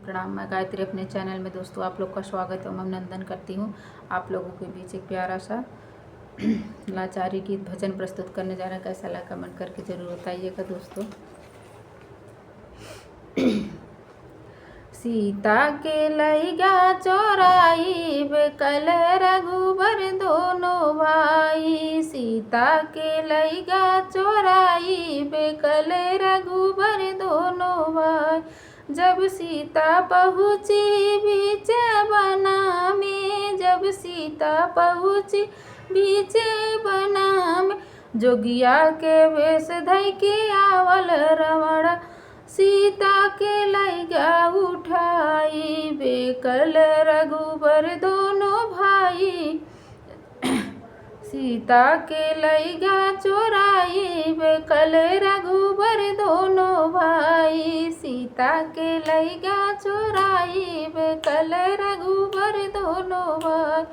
प्रणाम। मैं गायत्री अपने चैनल में दोस्तों आप लोग का स्वागत एवं अभिनंदन करती हूँ। आप लोगों के बीच एक प्यारा सा लाचारी गीत भजन प्रस्तुत करने जा रहा है। कैसा लगा कमेंट करके ज़रूर बताइएगा दोस्तों। सीता के लैगा चोराई बेकल रघुबर दोनों भाई। सीता के लैगा चोराई बेकल रघुबर दोनों भाई। जब सीता पहुँची बीच बना में, जब सीता पहुँची बीच बना में, जोगिया के वेश धइ के आवल रमण। सीता के लैगा उठाई बेकल रघुबर दोनों भाई। सीता के लैगा चोराई बेकल रघुबर दोनों भाई। सीता के लैगा चोराई बेकल रघुबर दोनों भाई।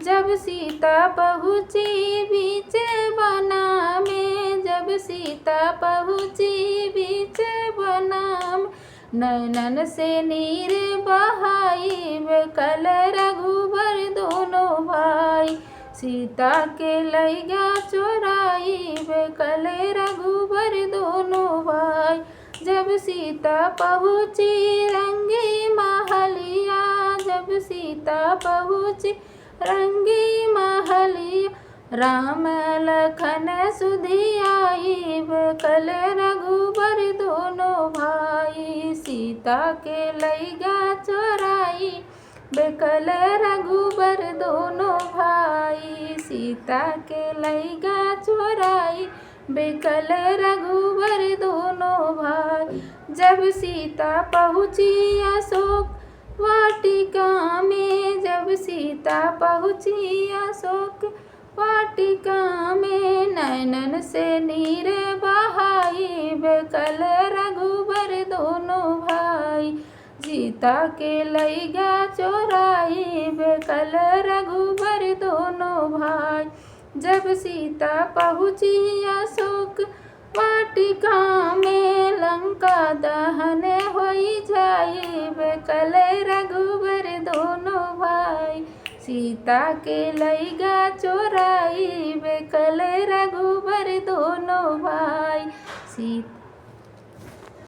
जब सीता पहुँची बीच बना में, जब सीता पहुँची बीच बना में, नैनन से नीर बहाई बेकल रघुबर दोनों भाई। सीता के लैगा चोराई बेकल रघुबर दोनों भाई। जब सीता पहुँची रंगी महलिया, जब सीता पहुँची रंगी महलिया, राम लखन सुधियाई बेकल रघुबर दोनों भाई। सीता के लैगा चोराई बेकल रघुबर दोनों भाई। सीता के लैगा चोराई बेकल रघुबर दोनों भाई। जब सीता पहुँची अशोक वाटिका में, जब सीता पहुँची अशोक वाटिका में, नैनन से नीर बहाई बेकल रघुबर दोनों भाई। सीता के लैगा चोराई बेकल रघुबर दोनों भाई। जब सीता पहुँची अशोक वाटिका में, लंका दहन होई जाई बेकल रघुबर दोनों भाई। सीता के लैगा चोराई बेकल रघुबर दोनों भाई। सीता